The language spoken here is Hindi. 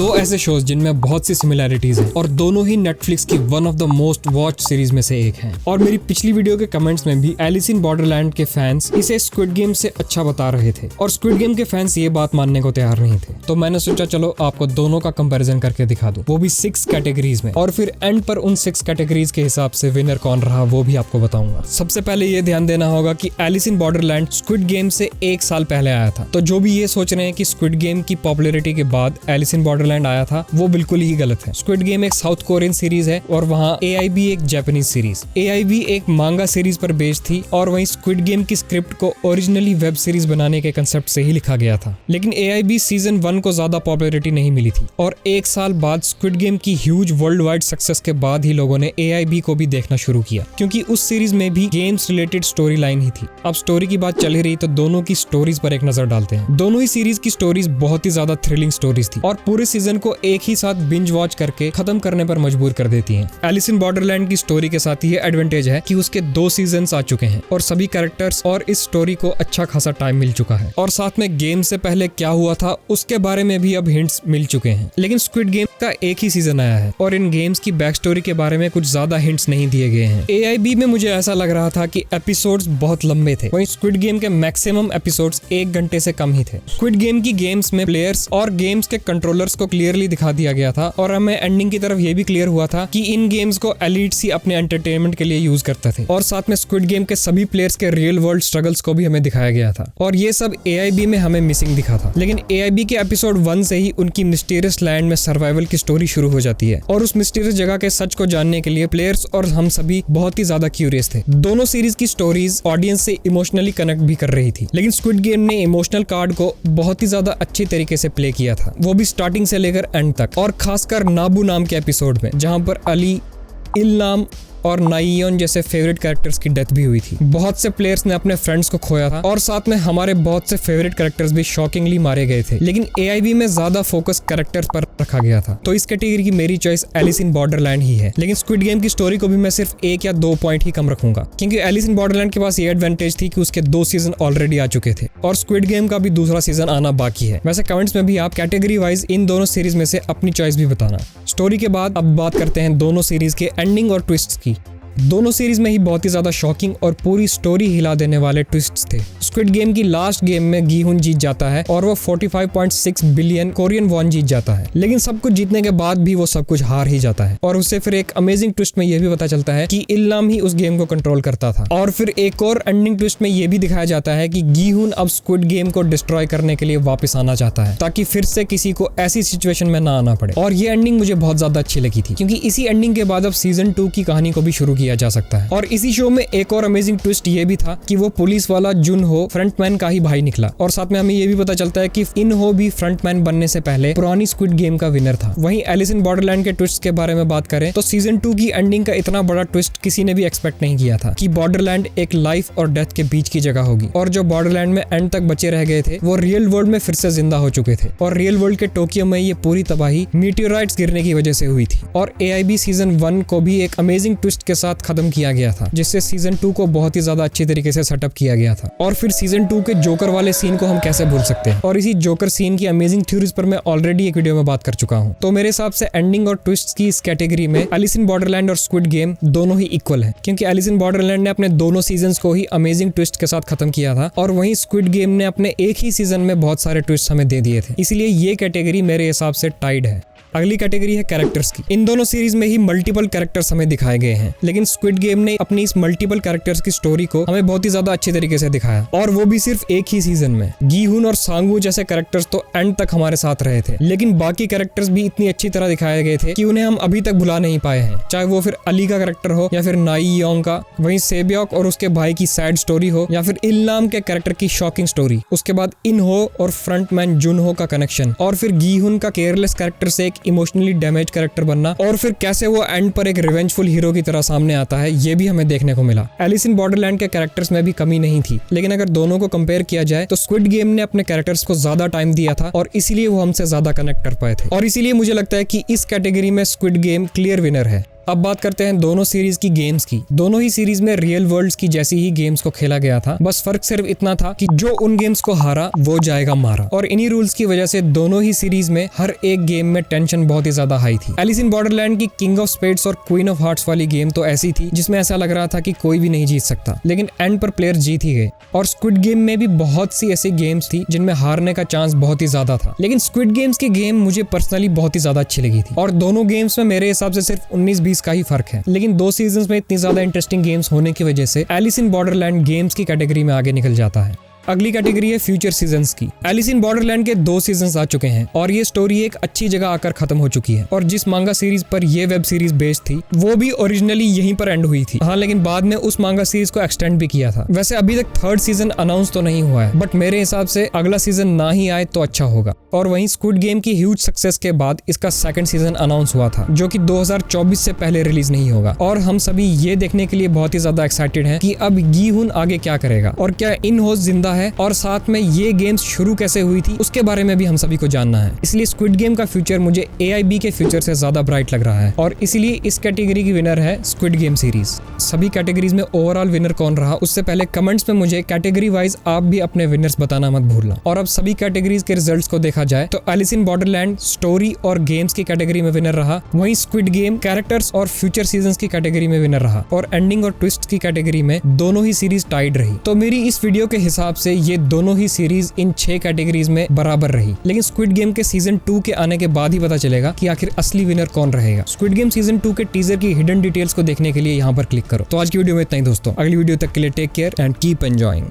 दो ऐसे शोज जिनमें बहुत सी सिमिलैरिटीज हैं और दोनों ही नेटफ्लिक्स की one of the most watch series में से एक हैं। और मेरी पिछली वीडियो के कमेंट्स में भी एलिस इन बॉर्डरलैंड के फैंस इसे स्क्विड गेम से अच्छा बता रहे थे और स्क्विड गेम के फैंस ये बात मानने को तैयार नहीं थे। तो मैंने सोचा चलो आपको दोनों का कंपैरिजन करके दिखा दूं, वो भी 6 कैटेगरीज में, और फिर एंड पर उन 6 कैटेगरीज के हिसाब से विनर कौन रहा वो भी आपको बताऊंगा। सबसे पहले ये ध्यान देना होगा कि Alice in Borderland Squid Game से 1 साल पहले आया था। तो जो भी ये सोच रहे हैं कि स्क्विड गेम की पॉपुलैरिटी के बाद एलिस इन बॉर्डरलैंड आया था, वो बिल्कुल ही गलत है। स्क्विड गेम एक साउथ कोरियन सीरीज है और वहाँ AIB एक जापानीज सीरीज। AIB एक मांगा सीरीज पर बेस्ड थी और वहीं स्क्विड गेम की स्क्रिप्ट को ओरिजिनली वेब सीरीज बनाने के कंसेप्ट से ही लिखा गया था। लेकिन AIB सीजन 1 को ज्यादा पॉपुलैरिटी नहीं मिली थी और 1 साल बाद स्क्विड गेम की ह्यूज वर्ल्ड वाइड सक्सेस के बाद ही लोगों ने AIB को भी देखना शुरू किया, क्योंकि उस सीरीज में भी गेम्स रिलेटेड स्टोरी लाइन ही थी। अब स्टोरी की बात चल ही रही तो दोनों की स्टोरीज पर एक नजर डालते हैं। दोनों ही सीरीज की स्टोरीज बहुत ही ज्यादा थ्रिलिंग स्टोरीज थी और पूरे सीजन को एक ही साथ बिंज वॉच करके खत्म करने पर मजबूर कर देती हैं। एलिस इन बॉर्डरलैंड की स्टोरी के साथ ये एडवांटेज है कि उसके 2 सीजन्स आ चुके हैं और सभी कैरेक्टर्स और इस स्टोरी को अच्छा खासा टाइम मिल चुका है, और साथ में गेम से पहले क्या हुआ था उसके बारे में भी अब हिंट्स मिल चुके हैं। लेकिन स्क्विड गेम का एक ही सीजन आया है और इन गेम्स की बैक स्टोरी के बारे में कुछ ज्यादा हिंट्स नहीं दिए गए हैं। AIB में मुझे ऐसा लग रहा था कि एपिसोड्स बहुत लंबे थे, वहीं स्क्विड गेम के मैक्सिमम एपिसोड्स 1 घंटे से कम ही थे। स्क्विड गेम की गेम्स में प्लेयर्स और गेम्स के कंट्रोलर्स को क्लियरली दिखा दिया गया था और हमें एंडिंग की तरफ ये भी क्लियर हुआ था कि इन गेम्स को एलिट्स ही अपने एंटरटेनमेंट के लिए यूज करते थे, और साथ में स्क्विड गेम के सभी प्लेयर्स के रियल वर्ल्ड स्ट्रगल्स को भी हमें दिखाया गया था, और ये सब AIB में हमें मिसिंग दिखा था। लेकिन AIB के एपिसोड 1 से ही उनकी मिस्टीरियस लैंड में सर्वाइवल की स्टोरी शुरू हो जाती है और उस मिस्टीरियस जगह के सच को जानने के लिए प्लेयर्स और हम सभी बहुत ही ज्यादा क्यूरियस थे। दोनों सीरीज की स्टोरीज ऑडियंस से इमोशनली कनेक्ट भी कर रही थी, लेकिन स्क्विड गेम ने इमोशनल कार्ड को बहुत ही ज्यादा अच्छी तरीके से प्ले किया था, वो भी स्टार्टिंग से लेकर एंड तक, और खासकर नाबू नाम के एपिसोड में जहां पर अली, इल्लाम और नाइयोन जैसे फेवरेट कैरेक्टर्स की डेथ भी हुई थी। बहुत से प्लेयर्स ने अपने फ्रेंड्स को खोया था और साथ में हमारे बहुत से फेवरेट कैरेक्टर्स भी शॉकिंगली मारे गए थे। लेकिन AIB में ज्यादा फोकस कैरेक्टर्स पर रखा गया था, तो इस कैटेगरी की मेरी चॉइस एलिस इन बॉर्डरलैंड ही है। लेकिन स्क्विड गेम की स्टोरी को भी मैं सिर्फ 1 या 2 पॉइंट ही कम रखूंगा, क्योंकि एलिस इन बॉर्डरलैंड के पास ये एडवांटेज थी कि उसके 2 सीजन ऑलरेडी आ चुके थे और स्क्विड गेम का भी दूसरा सीजन आना बाकी है। वैसे कमेंट्स में भी आप कैटेगरी वाइज इन दोनों सीरीज में से अपनी चॉइस भी बताना। स्टोरी के बाद अब बात करते हैं दोनों सीरीज के एंडिंग और ट्विस्ट्स की। दोनों सीरीज में ही बहुत ही ज्यादा शॉकिंग और पूरी स्टोरी हिला देने वाले ट्विस्ट्स थे। स्क्विड गेम की लास्ट गेम में गीहुन जीत जाता है और वो 45.6 बिलियन कोरियन वॉन जीत जाता है, लेकिन सब कुछ जीतने के बाद भी वो सब कुछ हार ही जाता है। और उससे फिर एक अमेजिंग ट्विस्ट में ये भी पता चलता है कि इल्लाम ही उस गेम को कंट्रोल करता था। और फिर एक और एंडिंग ट्विस्ट में ये भी दिखाया जाता है कि गीहुन अब स्क्विड गेम को डिस्ट्रॉय करने के लिए वापस आना चाहता है, ताकि फिर से किसी को ऐसी सिचुएशन में ना आना पड़े। और ये एंडिंग मुझे बहुत ज्यादा अच्छी लगी थी, क्योंकि इसी एंडिंग के बाद अब सीजन 2 की कहानी को भी शुरू किया जा सकता है। और इसी शो में एक और अमेजिंग ट्विस्ट ये भी था कि वो पुलिस वाला जुन हो फ्रंटमैन का ही भाई निकला, और साथ में हमें ये भी पता चलता है कि इन हो भी फ्रंटमैन बनने से पहले पुरानी स्क्विड गेम का विनर था। वहीं एलिस इन बॉर्डरलैंड के ट्विस्ट के बारे में बात करें तो सीजन 2 की एंडिंग का इतना बड़ा ट्विस्ट किसी ने भी एक्सपेक्ट नहीं किया था कि बॉर्डरलैंड एक लाइफ और डेथ के बीच की जगह होगी, और जो बॉर्डरलैंड में एंड तक बचे रह गए थे वो रियल वर्ल्ड में फिर से जिंदा हो चुके थे, और रियल वर्ल्ड के टोक्यो में ये पूरी तबाही मीटियोराइट्स गिरने की वजह से हुई थी। और AIB सीजन 1 को भी एक अमेजिंग ट्विस्ट के साथ खत्म किया गया था, जिससे सीजन 2 को बहुत ही ज्यादा अच्छी तरीके से सेटअप किया गया था। और फिर सीजन 2 के जोकर वाले सीन को हम कैसे भूल सकते हैं, और इसी जोकर सीन की अमेजिंग थ्योरीज पर मैं ऑलरेडी एक वीडियो में बात कर चुका हूं। तो मेरे हिसाब से एंडिंग और ट्विस्ट की इस कैटेगरी में एलिस इन बॉर्डरलैंड और स्क्विड गेम दोनों ही इक्वल है, क्योंकि एलिस इन बॉर्डरलैंड ने अपने दोनों सीजन को ही अमेजिंग ट्विस्ट के साथ खत्म किया था, और वहीं स्क्विड गेम ने अपने एक ही सीजन में बहुत सारे ट्विस्ट हमें दे दिए थे। इसलिए ये कैटेगरी मेरे हिसाब से टाइड है। अगली कैटेगरी है कैरेक्टर्स की। इन दोनों सीरीज में ही मल्टीपल कैरेक्टर्स हमें दिखाए गए हैं, लेकिन स्क्विड गेम ने अपनी इस मल्टीपल कैरेक्टर्स की स्टोरी को हमें बहुत ही ज्यादा अच्छे तरीके से दिखाया, और वो भी सिर्फ एक ही सीजन में। गीहुन और सांगवू जैसे कैरेक्टर्स तो एंड तक हमारे साथ रहे थे, लेकिन बाकी कैरेक्टर्स भी इतनी अच्छी तरह दिखाए गए थे कि उन्हें हम अभी तक भुला नहीं पाए हैं, चाहे वो फिर अली का कैरेक्टर हो या फिर नाई योंग का, वहीं सेब्योक और उसके भाई की सैड स्टोरी हो, या फिर इल्लाम के कैरेक्टर की शॉकिंग स्टोरी, उसके बाद इन हो और फ्रंटमैन जुन हो का कनेक्शन, और फिर गीहुन का केयरलेस कैरेक्टर से एक इमोशनली डैमेज कैरेक्टर बनना, और फिर कैसे वो एंड पर एक रिवेंजफुल हीरो की तरह सामने आता है, ये भी हमें देखने को मिला। एलिस इन बॉर्डरलैंड के कैरेक्टर्स में भी कमी नहीं थी, लेकिन अगर दोनों को कंपेयर किया जाए तो स्क्विड गेम ने अपने कैरेक्टर्स को ज्यादा टाइम दिया था और इसीलिए वो हमसे ज्यादा कनेक्ट कर पाए थे, और इसीलिए मुझे लगता है कि इस कैटेगरी में स्क्विड गेम क्लियर विनर है। अब बात करते हैं दोनों सीरीज की गेम्स की। दोनों ही सीरीज में रियल वर्ल्ड की जैसी ही गेम्स को खेला गया था, बस फर्क सिर्फ इतना था कि जो उन गेम्स को हारा वो जाएगा मारा। और इन्हीं रूल्स की वजह से दोनों ही सीरीज में हर एक गेम में टेंशन बहुत ही ज्यादा हाई थी। एलिस इन बॉर्डरलैंड की किंग ऑफ स्पेड्स और क्वीन ऑफ हार्ट्स वाली गेम तो ऐसी थी जिसमें ऐसा लग रहा था कि कोई भी नहीं जीत सकता, लेकिन एंड पर प्लेयर जीत ही गए। और स्क्विड गेम में भी बहुत सी ऐसी गेम्स थी जिनमें हारने का चांस बहुत ही ज्यादा था, लेकिन स्क्विड गेम्स की गेम मुझे पर्सनली बहुत ही ज्यादा अच्छी लगी थी। और दोनों गेम्स में मेरे हिसाब से सिर्फ 19-20 का ही फर्क है, लेकिन 2 सीजन्स में इतनी ज्यादा इंटरेस्टिंग गेम्स होने की वजह से एलिस इन बॉर्डरलैंड गेम्स की कैटेगरी में आगे निकल जाता है। अगली कैटेगरी है फ्यूचर सीजन्स की। एलिस इन बॉर्डरलैंड के 2 सीजन्स आ चुके हैं और ये स्टोरी एक अच्छी जगह आकर खत्म हो चुकी है। और जिस मांगा सीरीज पर ये वेब सीरीज बेस्ड थी वो भी ओरिजिनली यहीं पर एंड हुई थी। हाँ, लेकिन बाद में उस मांगा सीरीज को एक्सटेंड भी किया था। वैसे अभी तक 3rd सीजन अनाउंस तो नहीं हुआ है, बट मेरे हिसाब से अगला सीजन ना ही आए तो अच्छा होगा। और वहीं स्क्विड गेम की ह्यूज सक्सेस के बाद इसका 2nd सीजन अनाउंस हुआ था, जो कि 2024 से पहले रिलीज नहीं होगा। और हम सभी ये देखने के लिए बहुत ही ज्यादा एक्साइटेड हैं कि अब गी हुन आगे क्या करेगा और क्या इन होस्ट जिंदा है, और साथ में ये गेम्स शुरू कैसे हुई थी उसके बारे में भी हम सभी को जानना है। इसलिए स्क्विड गेम का फ्यूचर मुझे AIB के फ्यूचर से ज्यादा ब्राइट लग रहा है, और इसलिए इस कैटेगरी की विनर है स्क्विड गेम सीरीज। सभी कैटेगरीज में ओवरऑल विनर कौन रहा उससे पहले कमेंट्स में मुझे कैटेगरी वाइज आप भी अपने विनर्स बताना मत भूलना। और अब सभी कैटेगरीज के रिजल्ट्स को देखा जाए तो एलिस इन बॉर्डरलैंड स्टोरी और गेम्स की कैटेगरी में विनर रहा, वहीं स्क्विड गेम कैरेक्टर्स और फ्यूचर सीजन्स की कैटेगरी में विनर रहा, और एंडिंग और ट्विस्ट की कैटेगरी में दोनों ही सीरीज टाइड रही। तो मेरी इस वीडियो के हिसाब से ये दोनों ही सीरीज इन 6 कैटेगरीज में बराबर रही, लेकिन स्क्विड गेम के सीजन 2 के आने के बाद ही पता चलेगा कि आखिर असली विनर कौन रहेगा। स्क्विड गेम सीजन 2 के टीजर की हिडन डिटेल्स को देखने के लिए यहाँ पर क्लिक करो। तो आज की वीडियो में इतना ही दोस्तों, अगली वीडियो तक के लिए take care and keep enjoying.